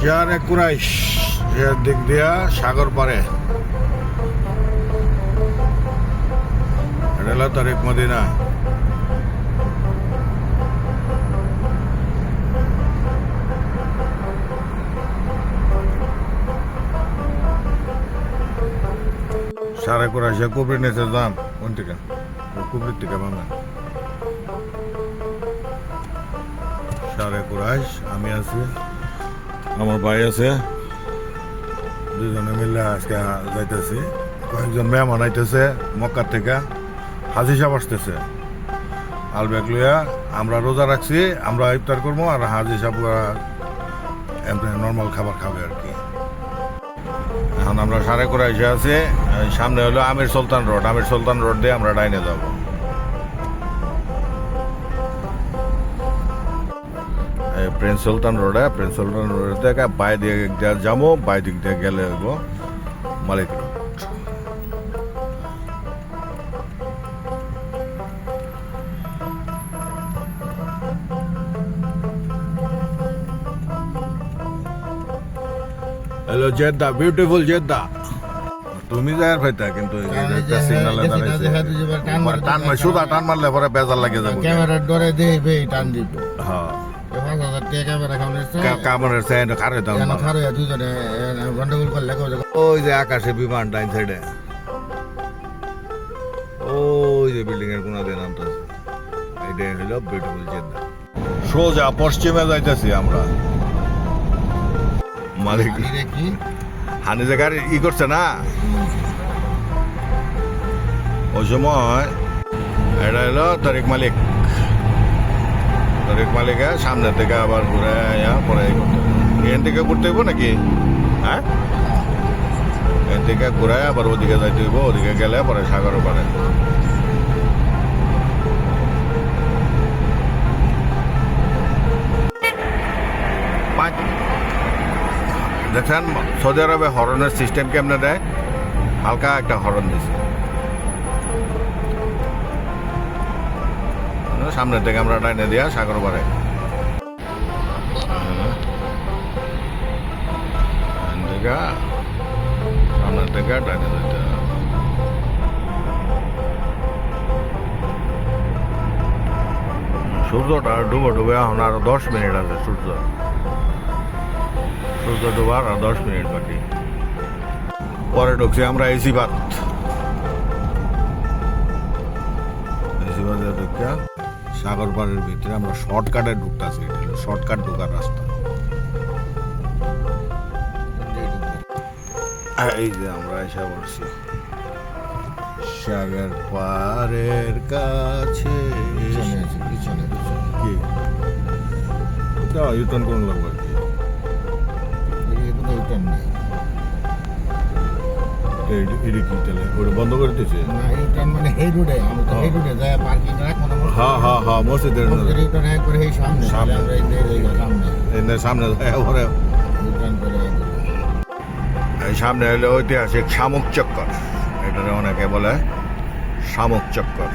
Share Quraish এর দিক দিয়া সাগর পারে এটা হলো তারিক মদিনা। সারে কুরাইশ কুবরি নিচে যান কোন থেকে কুবরির থেকে বাংলা সারে কুরাইশ আমি আছি, আমার ভাই আছে, দুজনে মিলে আজকে যাইতেছি। কয়েকজন মেহমান আইতেছে মক্কা থেকে, হাজি সাহেব আসতেছে আলবেগ লইয়া। আমরা রোজা রাখছি, আমরা ইফতার করবো আর হাজি সাহেব এমনি নর্মাল খাবার খাবে আর কি। এখন আমরা সাড়ে করে এসে আছি, সামনে হলো আমির সুলতান রোড। আমির সুলতান রোড দিয়ে আমরা ডাইনে যাব। প্রিন্স সুলতান রোডে, প্রিন্স সুলতান রোড থেকে বাই দিকে যাবো, বাই দিক দিয়ে গেলে হইব Malik Road. Hello Jeddah, beautiful Jeddah. তুমি যাই ভাইতা কিন্তু সিগনালে দাঁড়াইছে টান মার, সুদা টান মারলে পরে বেজার লাগে যাবে। ক্যামেরার ডরে দেই বে টান দিব। হ্যাঁ 5000 টাকা ক্যামেরা খাওয়াইছে, ক্যামেরার সাইড খারে দাও না খারে দুজনে গন্ডগোল করলে কই। ওই যে আকাশে বিমান ডাইন সাইডে, ওই যে বিল্ডিং এর কোনা দিয়ে নামতেছে, এইটা হলো বিউটিফুল জেদ্দা। সোজা পশ্চিমে যাইতেছি আমরা। মালিক কি হানি জায়গার ই করছে না ওই সময়। এটা হলো তারিক মালিক। তারিক মালিকে সামনে থেকে আবার ঘুরে পরে এখান থেকে ঘুরতে হইব নাকি? হ্যাঁ, এখান থেকে ঘুরে আবার ওদিকে যাইতে হইব, ওদিকে গেলে পরে সাগর পারে। দেখছেন সৌদি আরবে হরনের সিস্টেম কেমনে দেয়? হালকা একটা হরন দিছে। সামনের থেকে আমরা ডাইনে দিয়া সাগর পারে। সামনের থেকে ডাইনে দিতে সূর্যটা ডুবে ডুবে এখন আরো 10 মিনিট আছে। সূর্য ডোবার আর 10 মিনিট বাকি। পরে ঢুকছি আমরা এসি বাদ। এসি বাদে ঢুকা সাগর পাড়ের ভিতরে আমরা শর্টকাটে ঢুকতেছি। এটা হলো শর্টকাট ঢোকার রাস্তা। এই যে আমরা এসে পড়ছি সাগর পাড়ের কাছে। কি ইউটার্ন কোন লাগবে আর কি? বন্ধ করে দিয়েছে। মসজিদের সামনে এই সামনে হলো ঐতিহাসিক শামুক চক্কর। এটা অনেকে বলে শামুক চক্কর।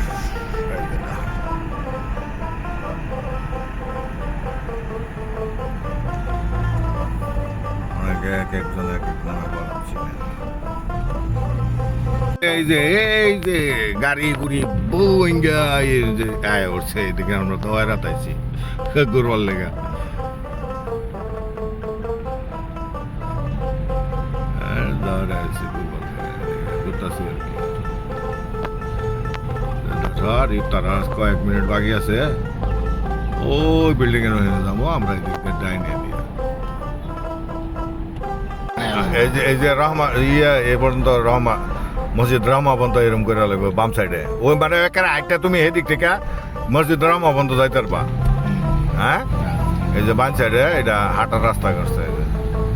অনেকে এক একজন এক এক নামে বলছিলেন। এই যে গাড়ি গুড়ি বইঙ্গা যে আয় উঠছে, এদিকে আমরা তো রাতাইছি ঘুরবার লেগা। কয়েক মিনিট বাকি আছে, ওই বিল্ডিং এর হয়ে যাবো আমরা। এদিকে ডাইনে দিয়ে এই যে রহমা এ পর্যন্ত রহমা মসজিদ রহমা পর্যন্ত এরকম করে লাগবে বাম সাইডে। ওই মানে একটা তুমি এদিক থেকে মসজিদ রহমা পর্যন্ত যাইতে পারবা। হ্যাঁ, এই যে বাম সাইডে এটা হাঁটার রাস্তা করছে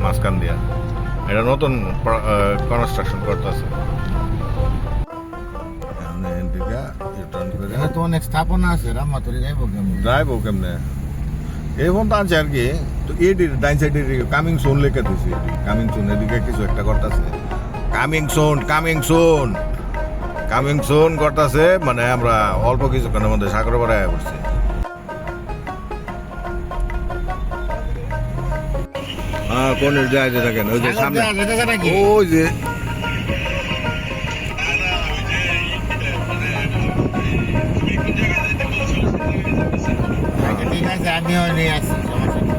মাঝখান দিয়া। এটা নতুন কনস্ট্রাকশন করতেছে। অনেক স্থাপনা আছে, রামাতুরি যাইবো কেমনে এই পর্যন্ত আছে আর কি। তো এটির ডাইন সাইডের কামিং সোন লেখা দিয়েছি। কামিং সোন এদিকে কিছু একটা করতেছে। কামিং সোন করতেছে মানে আমরা অল্প কিছুক্ষণের মধ্যে সাগর পাড়ে আয়া পড়ছি। কোন যায় যে দেখেন ওই যে সাগর সামনে দেয়া যেতেছে নাকি? ওই যে আচ্ছা, ঠিক আছে, আমিও নিয়ে আসছি, সমস্যা নেই।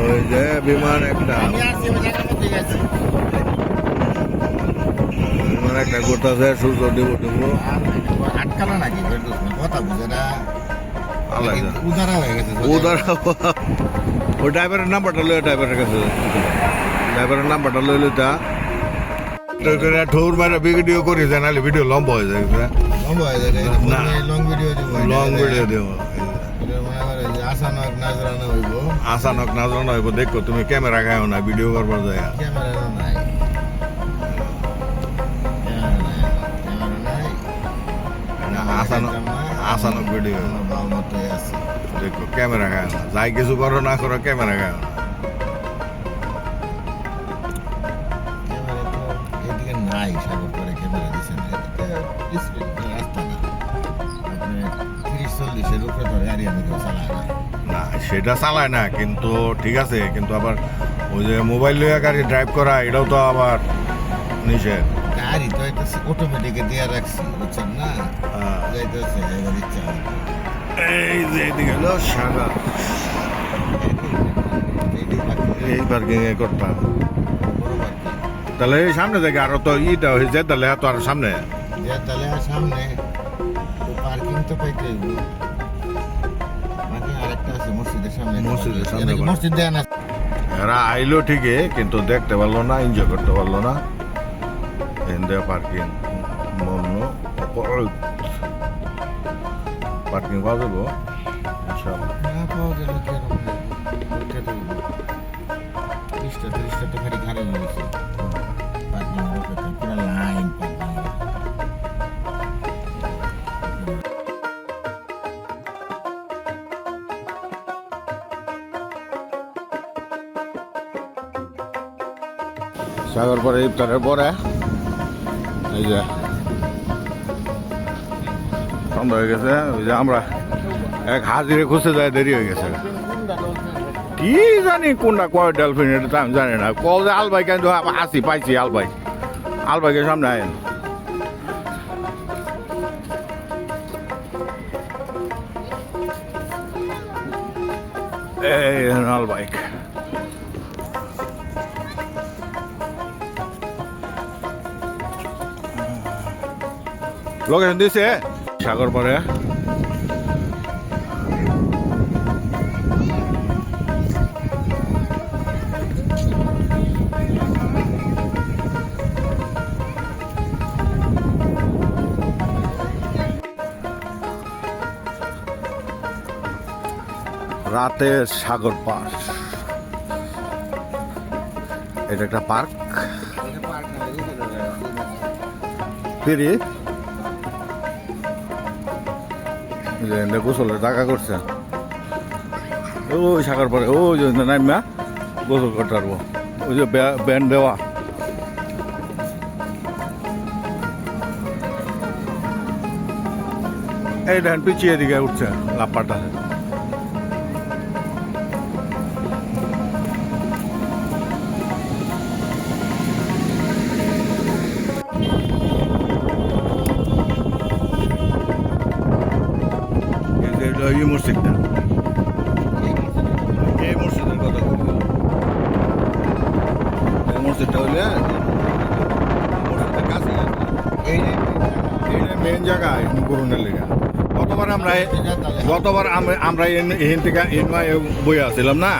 ওই যে বিমান একটা আমি আসছি, ওই জায়গার মধ্যেই আছি। বিমান একটা করতেছে সূর্য দেবো দেবো আর আটকালো নাকি? ফেরদৌস না, কথা বুঝে না। আল্লাহ নাকি জানে। উদারা হয়ে গেছে ওদের ওই ড্রাইভারের নাম্বারটা লই ড্রাইভারের কাছে ড্রাইভারের নাম্বারটা লই লইতা ঠোর মারা ভিডিও করি যায় নাহলে ভিডিও লম্বা হয়ে যায় লম্বা হয়ে যায়, এটা না। লং ভিডিও দিব, লং ভিডিও দেব এটা মনে করে যে আসানক নাজরানা হইব, আসানক না জানো হইব দেখো তুমি ক্যামেরা খাও না ভিডিও করবার যায় ক্যামেরা নাই, আসানক আসানক ভিডিও বাল মতোই আছে। দেখো ক্যামেরা খাও না যাই কিছু করো না করো ক্যামেরা খাও না ক্যামেরা তো এদিকে নাই, সাগর করে ক্যামেরা দিছে না, এটা স্পিড রাস্তা না, আপনি 30-40-এর উপরে তো গাড়ি আমি কেউ চালায় না। না সেটা চালায় না কিন্তু ঠিক আছে কিন্তু আবার ওই যে মোবাইল লইয়া গাড়ি ড্রাইভ করা এটাও তো আবার নিষেধ গাড়ি তো একটা অটোমেটিকে দিয়ে রাখছি, বুঝছেন না, যাইতেছে এবার ইচ্ছা হয়। এই যে এদিকে হলো সাগর এইটাই বাকি, এই পার্কিং এ করতাম বড় বাকি। তাহলে এই সামনে থেকে আরো তো ইটা হয়েছে তাহলে তো আর সামনে যে তাহলে আর সামনে তো পার্কিং তো পাইতে হইব, পার্কিং আরেকটা আছে মসজিদের সামনে। মসজিদের সামনে এটা কি বাড়ি। মসজিদ দেয় না? এরা আইলো ঠিকই কিন্তু দেখতে পারলো না এনজয় করতে পারলো না এন্ডে পার্কিং মন্য পার্কিং পাওয়া যাবো ইনশাআল্লাহ না পাওয়া গেল কিরকম উঠে তো 30টা তো খালি ঘাড়ে নিয়েছে পার্কিং এর অপেক্ষা, পুরো লাইন পার্কিং এর। সাগর পরে ইফতারের পরে এই যে সন্ধ্যা হয়ে গেছে ওই যে আমরা এক হাজিরে খুঁজতে যায় দেরি হয়ে গেছে কি জানি কোনটা কয় ডলফিন এটা তো আমি জানি না কল যে আলবাই কেন আসি পাইছি আলবাইকে সামনে আইন এই আলবাইক লোকেশন দিছে সাগর পরে রাতের সাগর পাশ এটা একটা পার্ক ফিরি গোসলের জায়গা করছে ওই সাগর পরে ওই যে নাইমা গোসল করতে পারবো ওই যে ব্যান্ড দেওয়া এই দেখেন পিছিয়ে দিকে উঠছে লাপাটা এই মসজিদটা এই মসজিদের কথা বলছি এই মসজিদটা হইলে মসজিদের কাছে এইটা মেন জায়গা করুণের লেগা গতবার আমরা এখান থেকে বই আসছিলাম না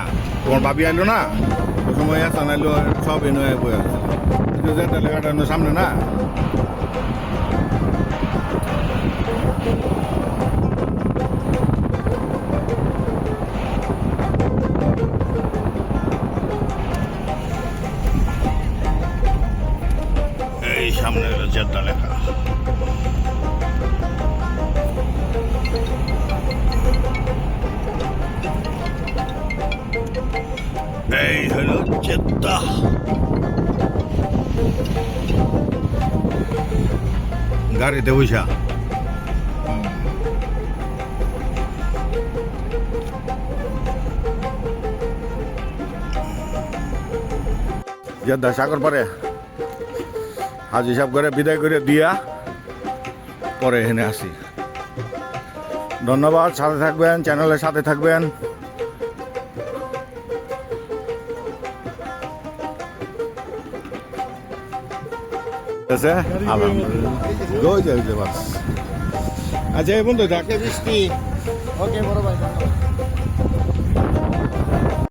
তোমার ভাবি আইলো না ওই সময় আসা নাইলো সব এনে বই আসছিল লেখাটা সামনে না এই সামনে হলো জেদ্দা লেখা এই হলো জেদ্দা গাড়িতে বসা জেদ্দা সাগর পারে হাজি সাহেব করে বিদায় করে দিয়া পরে এখানে আসি। ধন্যবাদ, সাথে থাকবেন, চ্যানেলের সাথে থাকবেন। আচ্ছা এই বন্ধু থাক। বৃষ্টি ওকে বড় ভাই ধন্যবাদ।